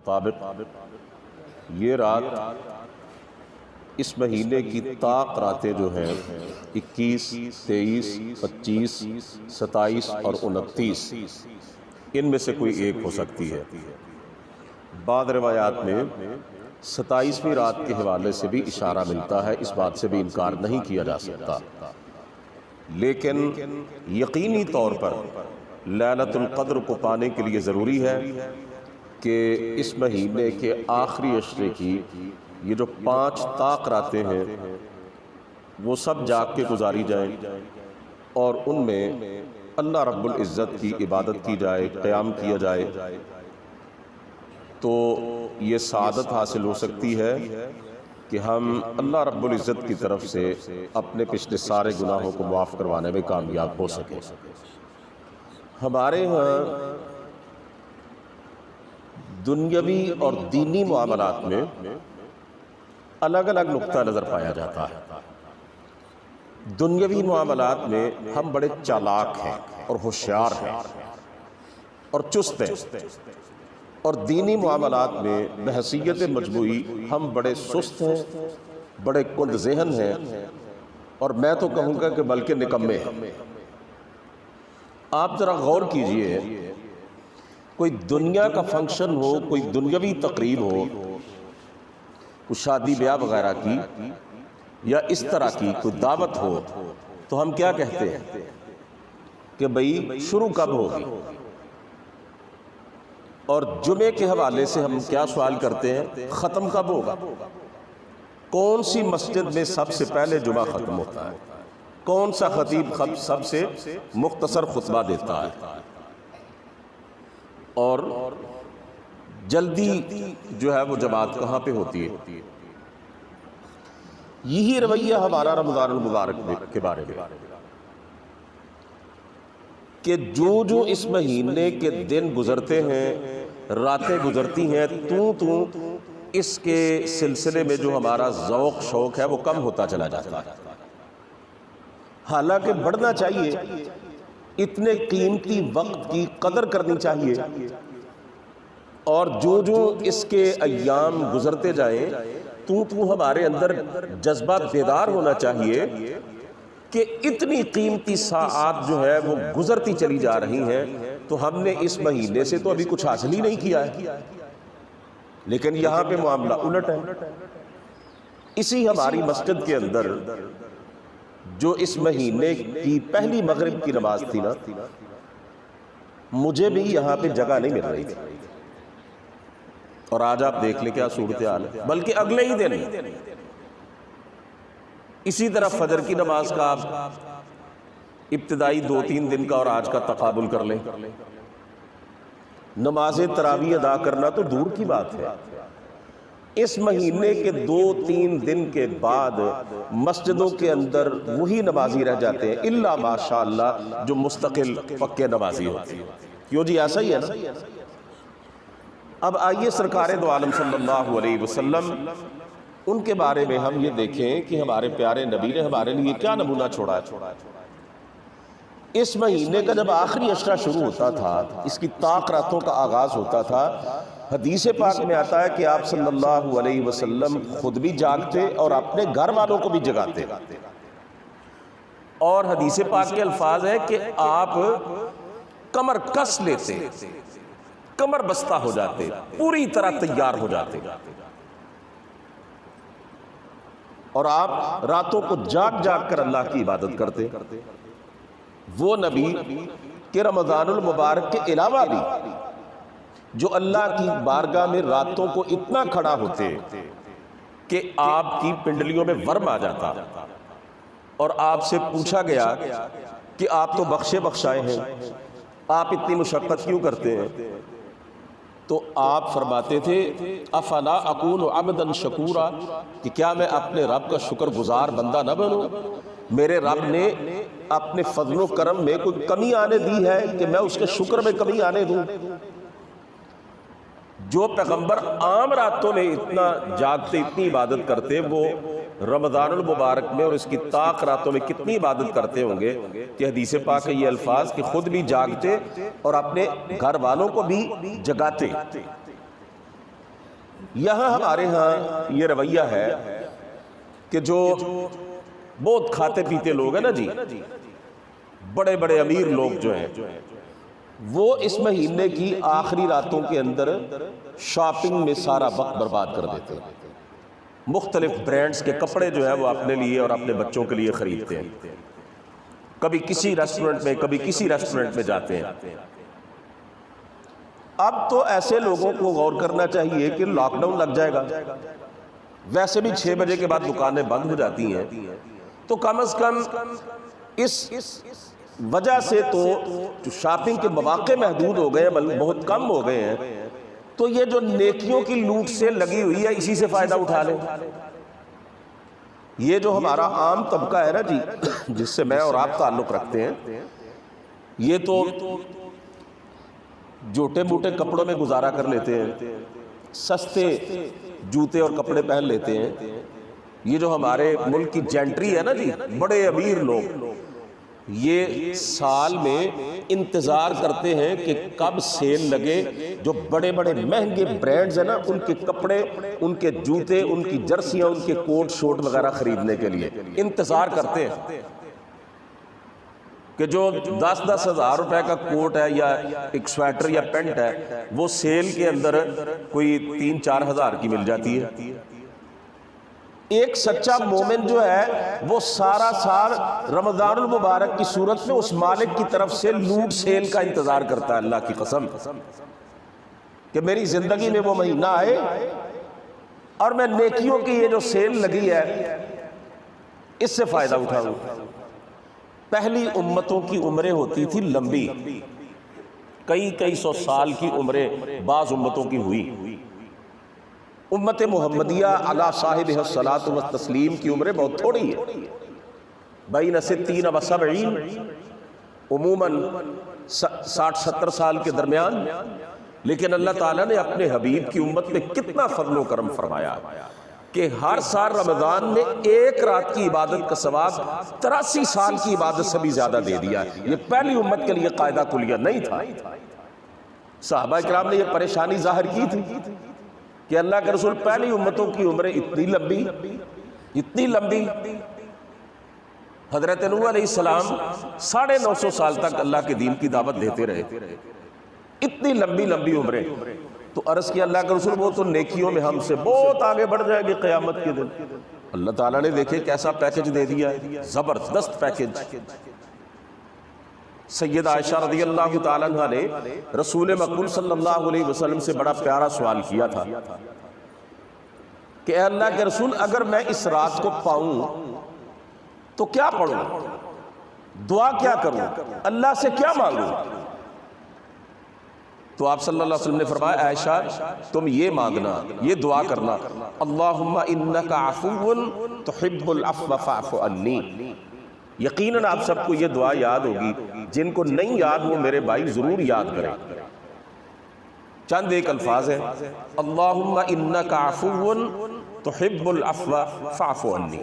مطابق یہ رات اس مہینے کی طاق راتیں جو ہیں 21، 23، 25، 27 اور 29 ان میں سے کوئی ایک ہو سکتی ہے۔ بعض روایات میں 27ویں رات کے حوالے سے بھی اشارہ ملتا ہے، اس بات سے بھی انکار نہیں کیا جا سکتا، لیکن یقینی طور پر لیلۃ القدر کو پانے کے لیے ضروری ہے کہ اس مہینے کے آخری عشرے کی یہ جو 5 طاق راتیں ہیں وہ سب جاگ کے گزاری جائیں اور ان میں اللہ رب العزت کی عبادت کی جائے، قیام کیا جائے، تو یہ سعادت حاصل ہو سکتی ہے کہ ہم اللہ رب العزت کی طرف سے اپنے پچھلے سارے گناہوں کو معاف کروانے میں کامیاب ہو سکے۔ ہمارے ہاں دنیاوی اور دینی معاملات میں الگ الگ نقطہ نظر پایا جاتا ہے۔ دنیاوی معاملات میں ہم بڑے چالاک ہیں اور ہوشیار ہیں اور چست ہیں، اور دینی معاملات میں بحیثیت مجموعی ہم بڑے سست ہیں، بڑے کند ذہن ہیں، اور میں تو کہوں گا کہ بلکہ نکمے ہیں۔ آپ ذرا غور کیجئے، کوئی دنیا کا فنکشن ہو، کوئی دنیاوی تقریب ہو، کوئی شادی بیاہ وغیرہ کی یا اس طرح کی کوئی دعوت ہو، تو ہم کیا کہتے ہیں کہ بھئی شروع کب ہوگی؟ اور جمعے کے حوالے سے ہم کیا سوال کرتے ہیں؟ ختم کب ہوگا؟ کون سی مسجد میں سب سے پہلے جمعہ ختم ہوتا ہے؟ کون سا خطیب سب سے مختصر خطبہ دیتا ہے؟ اور جلدی جو ہے وہ جماعت کہاں پہ ہوتی ہے؟ یہی رویہ ہمارا رمضان المبارک کے بارے میں، کہ جو اس مہینے کے دن گزرتے ہیں، راتیں گزرتی ہیں، تو اس کے سلسلے میں جو ہمارا ذوق شوق ہے وہ کم ہوتا چلا جاتا ہے، حالانکہ بڑھنا چاہیے۔ اتنے قیمتی وقت کی قدر کرنی چاہیے، اور جو اس کے ایام گزرتے جائیں تو ہمارے اندر جذبہ بیدار ہونا چاہیے کہ اتنی قیمتی ساعات جو ہے وہ گزرتی چلی جا رہی ہیں، تو ہم نے اس مہینے سے تو ابھی کچھ حاصل ہی نہیں کیا ہے، لیکن یہاں پہ معاملہ الٹ ہے۔ اسی ہماری مسجد کے اندر جو اس مہینے کی پہلی مغرب کی نماز تھی نا، مجھے بھی یہاں پہ جگہ نہیں مل رہی تھی، اور آج آپ دیکھ لیں کیا صورتحال ہے۔ بلکہ اگلے ہی دن اسی طرح فجر کی نماز کا آپ ابتدائی 2-3 دن کا اور آج کا تقابل کر لیں، نماز تراویح ادا کرنا تو دور کی بات ہے، اس مہینے کے 2-3 دن کے بعد مسجدوں کے اندر وہی نمازی رہ جاتے ہیں، الا ماشاءاللہ جو مستقل پکے نمازی ہوتے ہیں۔ کیوں جی؟ ایسا ہی ہے نا۔ اب آئیے سرکار دو عالم صلی اللہ علیہ وسلم، ان کے بارے میں ہم یہ دیکھیں کہ ہمارے پیارے نبی نے ہمارے لیے کیا نمونہ چھوڑا ہے۔ اس مہینے کا جب آخری عشرہ شروع ہوتا تھا، اس کی طاق راتوں کا آغاز ہوتا تھا، حدیث پاک میں آتا ہے کہ آپ صلی اللہ علیہ وسلم خود بھی جاگتے اور اپنے گھر والوں کو بھی جگاتے، اور حدیث پاک کے الفاظ ہے کہ آپ کمر کس لیتے، کمر بستہ ہو جاتے، پوری طرح تیار ہو جاتے، اور آپ راتوں کو جاگ جاگ کر اللہ کی عبادت کرتے۔ وہ نبی کہ رمضان المبارک کے علاوہ بھی جو اللہ کی بارگاہ میں راتوں کو اتنا کھڑا ہوتے کہ آپ کی پنڈلیوں میں ورم آ جاتا، اور آپ سے پوچھا گیا کہ آپ تو بخشے بخشائے ہیں، آپ اتنی مشقت کیوں کرتے ہیں؟ تو آپ فرماتے تھے افلا اکون عبدا شکورا، کہ کیا میں اپنے رب کا شکر گزار بندہ نہ بنوں؟ میرے رب نے اپنے فضل و کرم میں کوئی کمی آنے دی ہے کہ میں اس کے شکر میں کمی آنے دوں؟ جو پیغمبر عام راتوں میں اتنا جاگتے، اتنی عبادت کرتے، وہ رمضان المبارک میں اور اس کی طاق راتوں میں کتنی عبادت کرتے ہوں گے کہ حدیث پاک ہے یہ الفاظ کہ خود بھی جاگتے اور اپنے گھر والوں کو بھی جگاتے۔ یہاں ہمارے ہاں یہ رویہ ہے کہ جو بہت کھاتے پیتے لوگ ہیں نا جی، بڑے بڑے امیر لوگ جو ہیں، وہ اس مہینے کی آخری راتوں کے اندر شاپنگ میں سارا وقت برباد کر دیتے ہیں، مختلف برانڈز کے کپڑے جو ہیں وہ اپنے لیے اور اپنے بچوں کے لیے خریدتے ہیں، کبھی کسی ریسٹورنٹ میں کبھی کسی ریسٹورنٹ میں جاتے ہیں۔ اب تو ایسے لوگوں کو غور کرنا چاہیے کہ لاک ڈاؤن لگ جائے گا، ویسے بھی 6 بجے کے بعد دکانیں بند ہو جاتی ہیں، تو کم از کم اس وجہ سے تو شاپنگ کے مواقع محدود ہو گئے ہیں، بہت کم ہو گئے ہیں، تو یہ جو نیکیوں کی لوٹ سے لگی ہوئی ہے اسی سے فائدہ اٹھا لیں۔ یہ جو ہمارا عام طبقہ ہے نا جی، جس سے میں اور آپ تعلق رکھتے ہیں، یہ تو جوٹے موٹے کپڑوں میں گزارا کر لیتے ہیں، سستے جوتے اور کپڑے پہن لیتے ہیں۔ یہ جو ہمارے ملک کی جینٹری ہے نا جی، بڑے امیر لوگ، یہ سال میں انتظار کرتے ہیں کہ کب سیل لگے، جو بڑے بڑے مہنگے برانڈز ہیں نا، ان کے کپڑے، ان کے جوتے، ان کی جرسیاں، ان کے کوٹ شوٹ وغیرہ خریدنے کے لیے انتظار کرتے ہیں کہ جو 10-10 ہزار روپے کا کوٹ ہے یا ایک سویٹر یا پینٹ ہے، وہ سیل کے اندر کوئی 3-4 ہزار کی مل جاتی ہے۔ ایک سچا مومن جو ہے وہ سارا سال رمضان المبارک کی صورت میں اس مالک کی طرف سے لوٹ سیل کا انتظار کرتا ہے، اللہ کی قسم، کہ میری زندگی میں وہ مہینہ آئے اور میں نیکیوں کی یہ جو سیل لگی ہے اس سے فائدہ اٹھاؤں۔ پہلی امتوں کی عمریں ہوتی تھی لمبی، کئی سو سال کی عمریں بعض امتوں کی ہوئی۔ امت محمدیہ علی صاحب الصلاۃ والتسلیم کی عمریں بہت تھوڑی ہے، بین 60 و 70، عموماً 60-70 سال کے درمیان، لیکن اللہ تعالیٰ نے اپنے حبیب کی امت میں کتنا فضل و کرم فرمایا کہ ہر سال رمضان میں ایک رات کی عبادت کا ثواب 83 سال کی عبادت سے بھی زیادہ دے دیا۔ یہ پہلی امت کے لیے قاعدہ کلیہ نہیں تھا۔ صحابہ کرام نے یہ پریشانی ظاہر کی تھی کہ اللہ کے رسول، پہلی امتوں کی عمریں اتنی لمبی، حضرت نوح علیہ السلام 950 سال تک اللہ کے دین کی دعوت دیتے رہے، اتنی لمبی عمریں، تو عرض کیا اللہ کے رسول وہ تو نیکیوں میں ہم سے بہت آگے بڑھ جائے گی قیامت کے دن۔ اللہ تعالیٰ نے دیکھے کیسا پیکج دے دیا ہے، زبردست پیکج۔ سیدہ عائشہ رضی اللہ تعالیٰ عنہ نے رسول مقبول صلی اللہ علیہ وسلم سے بڑا پیارا سوال کیا تھا کہ اے اللہ کے رسول، اگر میں اس رات کو پاؤں تو کیا پڑھوں، دعا کیا کروں، اللہ سے کیا مانگوں؟ تو آپ صلی اللہ علیہ وسلم نے فرمایا، عائشہ تم یہ مانگنا، یہ دعا کرنا، اللہم انک عفو تحب العفو فاعف عنی۔ یقیناً آپ سب کو یہ دعا یاد ہوگی، جن کو نہیں یاد وہ میرے بھائی ضرور یاد کریں۔ چند ایک الفاظ ہیں، اللہم انک عفو تحب العفو فاعف عنی۔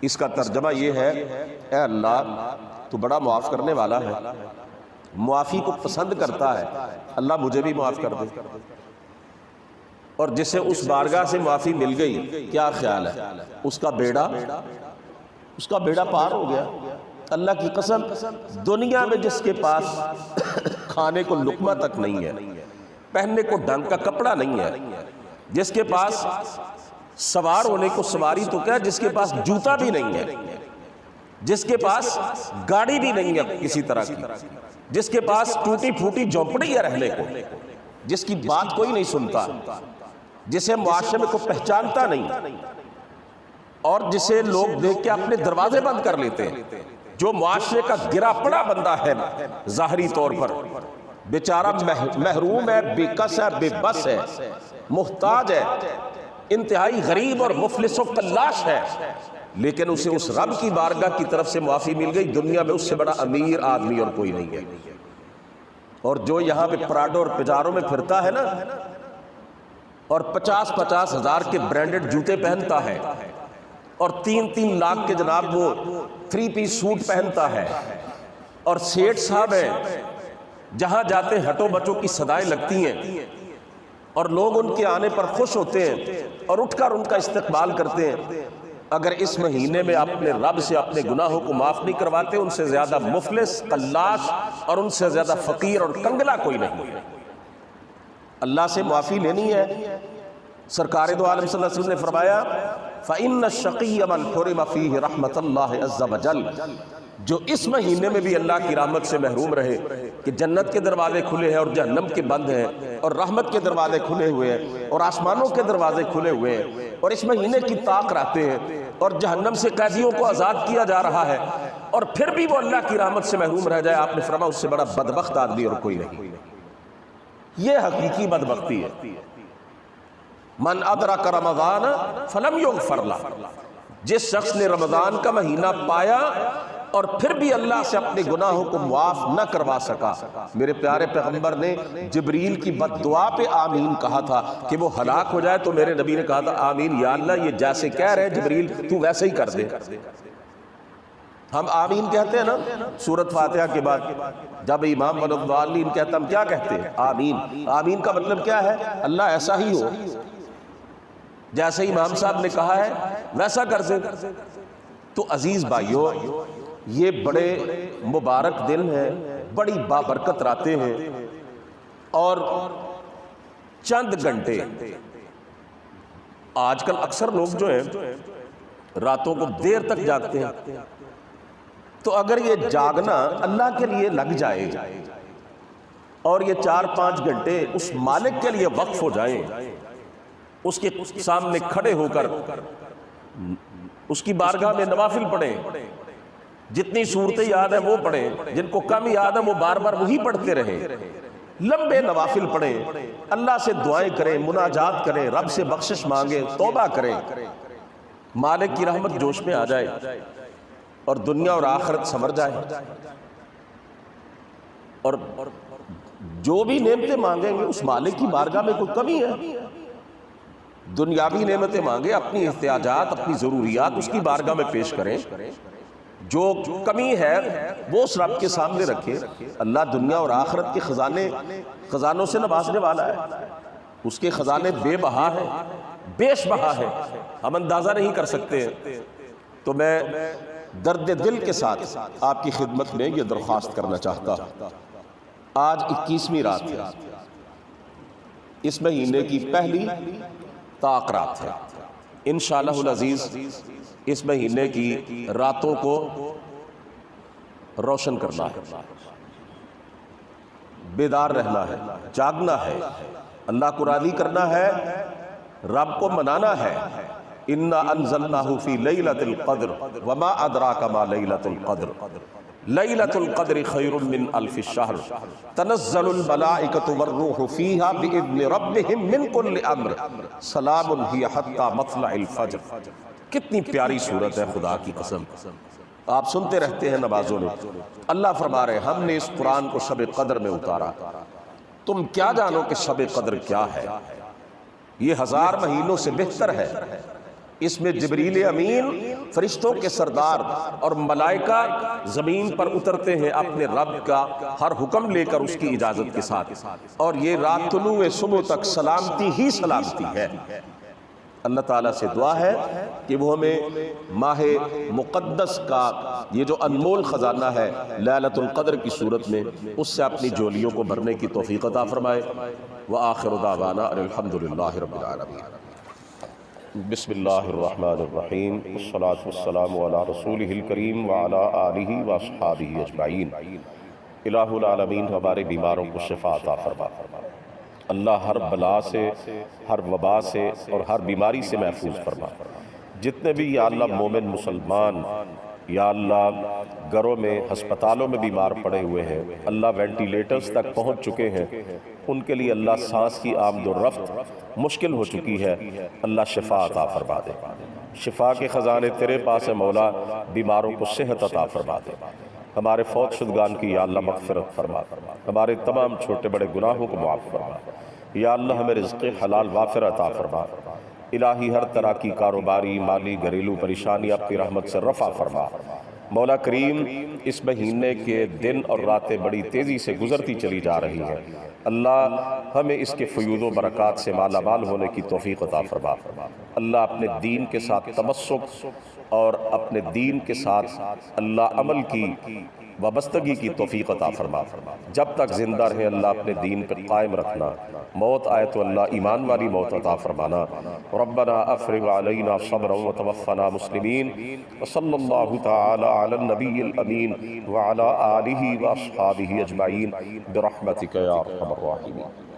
اس کا ترجمہ یہ ہے، اے اللہ تو بڑا معاف کرنے والا ہے، معافی کو پسند کرتا ہے، اللہ مجھے بھی معاف کر دے۔ اور جسے اس بارگاہ سے معافی مل گئی، کیا خیال ہے، اس کا بیڑا پار ہو گیا۔ اللہ کی قسم، دنیا میں جس کے پاس کھانے کو لقمہ تک نہیں ہے، پہننے کو ڈھنگ کا کپڑا نہیں ہے، جس کے پاس سوار ہونے کو سواری تو کیا، جس کے پاس جوتا بھی نہیں ہے، جس کے پاس گاڑی بھی نہیں ہے کسی طرح کی، جس کے پاس ٹوٹی پھوٹی جھونپڑی ہے رہنے کو، جس کی بات کوئی نہیں سنتا، جسے معاشرے میں کوئی پہچانتا نہیں، اور جسے لوگ دیکھ کے اپنے دروازے بند کر لیتے ہیں، جو معاشرے کا گرا پڑا بندہ ہے ظاہری طور پر، بیچارہ محروم ہے، بے کس ہے، بے بس ہے، محتاج ہے، انتہائی غریب اور مفلس و فلاس ہے، لیکن اسے اس رب کی بارگاہ کی طرف سے معافی مل گئی، دنیا میں اس سے بڑا امیر آدمی اور کوئی نہیں ہے۔ اور جو یہاں پہ پراڈو اور پجاروں میں پھرتا ہے نا، اور 50-50 ہزار کے برانڈڈ جوتے پہنتا ہے، اور 3-3 لاکھ کے جناب وہ 3 پیس سوٹ پہنتا ہے، اور سیٹھ صاحب ہیں، جہاں جاتے ہٹو بچوں کی صدائیں لگتی ہیں، اور لوگ ان کے آنے پر خوش ہوتے ہیں اور اٹھ کر ان کا استقبال کرتے ہیں۔ اگر اس مہینے میں اپنے رب سے اپنے گناہوں کو معاف نہیں کرواتے، ان سے زیادہ مفلس، قلاش اور ان سے زیادہ فقیر اور کنگلا کوئی نہیں۔ اللہ سے معافی لینی ہے۔ سرکار دو عالم صلی اللہ علیہ وسلم نے فرمایا فَإِنَّ الشَّقِيَّ مَنْ حُرِمَ فِيهِ رَحْمَةَ اللَّهِ عَزَّ وَجَلَّ، جو اس مہینے میں بھی اللہ کی رحمت سے محروم رہے کہ جنت کے دروازے کھلے ہیں اور جہنم کے بند ہیں، اور رحمت کے دروازے کھلے ہوئے ہیں اور آسمانوں کے دروازے کھلے ہوئے ہیں، اور اس مہینے کی طاق رہتے ہیں اور جہنم سے قیدیوں کو آزاد کیا جا رہا ہے، اور پھر بھی وہ اللہ کی رحمت سے محروم رہ جائے، آپ نے فرمایا اس سے بڑا بدبخت آدمی اور کوئی نہیں۔ یہ حقیقی بدبختی ہے۔ من ادرک رمضان فلم یغفر لہ، جس شخص نے رمضان کا مہینہ پایا اور پھر بھی اللہ سے اپنے گناہوں کو معاف نہ کروا سکا۔ میرے پیارے پیغمبر نے جبریل کی بد دعا پہ آمین کہا تھا کہ وہ ہلاک ہو جائے، تو میرے نبی نے کہا تھا آمین یا اللہ، یہ جیسے کہہ رہے جبریل تو ویسے ہی کر دے۔ ہم آمین کہتے ہیں نا سورۃ فاتحہ کے بعد، جب امام ولا الضالین کہتا ہم کیا کہتے ہیں؟ آمین۔ آمین کا مطلب کیا ہے؟ اللہ ایسا ہی ہو، جیسے امام صاحب نے کہا ہے ویسا کر دے۔ تو عزیز بھائیو، یہ بڑے مبارک دن ہیں، بڑی بابرکت راتیں ہیں، اور چند گھنٹے آج کل اکثر لوگ جو ہیں راتوں کو دیر تک جاگتے ہیں، تو اگر یہ جاگنا اللہ کے لیے لگ جائے اور یہ 4-5 گھنٹے اس مالک کے لیے وقف ہو جائیں، اس کے سامنے کھڑے ہو کر اس کی بارگاہ میں نوافل پڑھیں، جتنی صورتیں یاد ہیں وہ پڑھیں، جن کو کم یاد ہیں وہ بار بار وہی پڑھتے رہیں، لمبے نوافل پڑھیں، اللہ سے دعائیں کریں، مناجات کریں، رب سے بخشش مانگیں، توبہ کریں، مالک کی رحمت جوش میں آ جائے اور دنیا اور آخرت سنور جائے، اور جو بھی نعمتیں مانگیں گے اس مالک کی بارگاہ میں کوئی کمی ہے؟ دنیاوی نعمتیں مانگے، اپنی احتیاجات، اپنی ضروریات اس کی بارگاہ میں پیش کریں، جو کمی ہے وہ اس رب کے سامنے رکھے۔ اللہ دنیا اور آخرت کے خزانوں سے نوازنے والا ہے، اس کے خزانے بے بہا ہیں، بیش بہا ہے، ہم اندازہ نہیں کر سکتے۔ تو میں درد دل کے ساتھ آپ کی خدمت میں یہ درخواست کرنا چاہتا ہوں، آج 21ویں رات ہے، اس مہینے کی پہلی طاق رات ہے۔ انشاءاللہ العزیز اس مہینے کی راتوں کو روشن کرنا ہے، بیدار رہنا ہے، جاگنا ہے، اللہ کو راضی کرنا ہے، رب کو منانا ہے۔ اِنَّا أَنزَلْنَاهُ فِي لَيْلَةِ الْقَدْرِ وَمَا أَدْرَاكَ مَا لَيْلَةُ الْقَدْرِ لَيْلَةُ الْقَدْرِ خَيْرٌ مِّنْ أَلْفِ الشَّهْرِ تَنَزَّلُ الْمَلَائِكَةُ وَالرُّوحُ فِيهَا بِإِذْنِ رَبِّهِمْ مِنْ كُلِّ أَمْرٍ سَلَامٌ هِيَ حَتَّى مَطْلَعِ الْفَجْرِ۔ کتنی پیاری صورت ہے، خدا کی قسم آپ سنتے رہتے ہیں نمازوں میں۔ اللہ فرما رہے ہیں ہم نے اس قرآن کو شب قدر میں اتارا، تم کیا جانو کہ شب قدر کیا ہے؟ یہ 1000 مہینوں سے بہتر ہے۔ اس میں جبریل امین فرشتوں کے سردار اور ملائکہ زمین پر اترتے ہیں اپنے رب کا ہر حکم لے کر اس کی اجازت کے ساتھ، اور یہ رات طلوع صبح تک سلامتی ہی سلامتی ہے۔ اللہ تعالیٰ سے دعا ہے کہ وہ ہمیں ماہ مقدس کا یہ جو انمول خزانہ ہے لیلۃ القدر کی صورت میں، اس سے اپنی جولیوں کو بھرنے کی توفیق عطا فرمائے۔ وآخر دعوانا ان الحمدللہ رب العالمین۔ بسم اللہ الرحمن الرحیم، والصلاة والسلام علی رسولہ الکریم وعلی آلہ واصحابہ اجمعین۔ الہ العالمین ہمارے بیماروں کو شفا عطا فرما، اللہ ہر بلا سے، ہر وبا سے اور ہر بیماری سے محفوظ فرما۔ جتنے بھی یا اللہ مومن مسلمان یا اللہ گھروں میں ہسپتالوں میں بیمار پڑے ہوئے ہیں، اللہ وینٹیلیٹرز تک پہنچ چکے ہیں، ان کے لیے اللہ سانس کی آمد و رفت مشکل ہو چکی ہے، اللہ شفا عطا فرما دے۔ شفا کے خزانے تیرے پاس ہے مولا، بیماروں کو صحت عطا فرما دے۔ ہمارے فوت شدگان کی یا اللہ مغفرت فرما، ہمارے تمام چھوٹے بڑے گناہوں کو معاف فرما، یا اللہ ہمیں رزق حلال وافر عطا فرما۔ الہی ہر طرح کی کاروباری، مالی، گھریلو پریشانی اپنی رحمت سے رفع فرما۔ مولا کریم، اس مہینے کے دن اور راتیں بڑی تیزی سے گزرتی چلی جا رہی ہیں، اللہ ہمیں اس کے فیوض و برکات سے مالا مال ہونے کی توفیق عطا فرما۔ اللہ اپنے دین کے ساتھ تمسک اور اپنے دین کے ساتھ اللہ عمل کی وابستگی کی توفیق عطا فرما۔ جب تک زندہ رہے اللہ اپنے دین پر قائم رکھنا، موت آئے تو اللہ ایمان والی موت عطا فرمانا۔ ربنا افرغ علینا صبرا وتوفنا مسلمین، وصلی اللہ تعالی علی النبی الامین وعلی آلہ واصحابہ اجمعین برحمتک یا ارحم الراحمین۔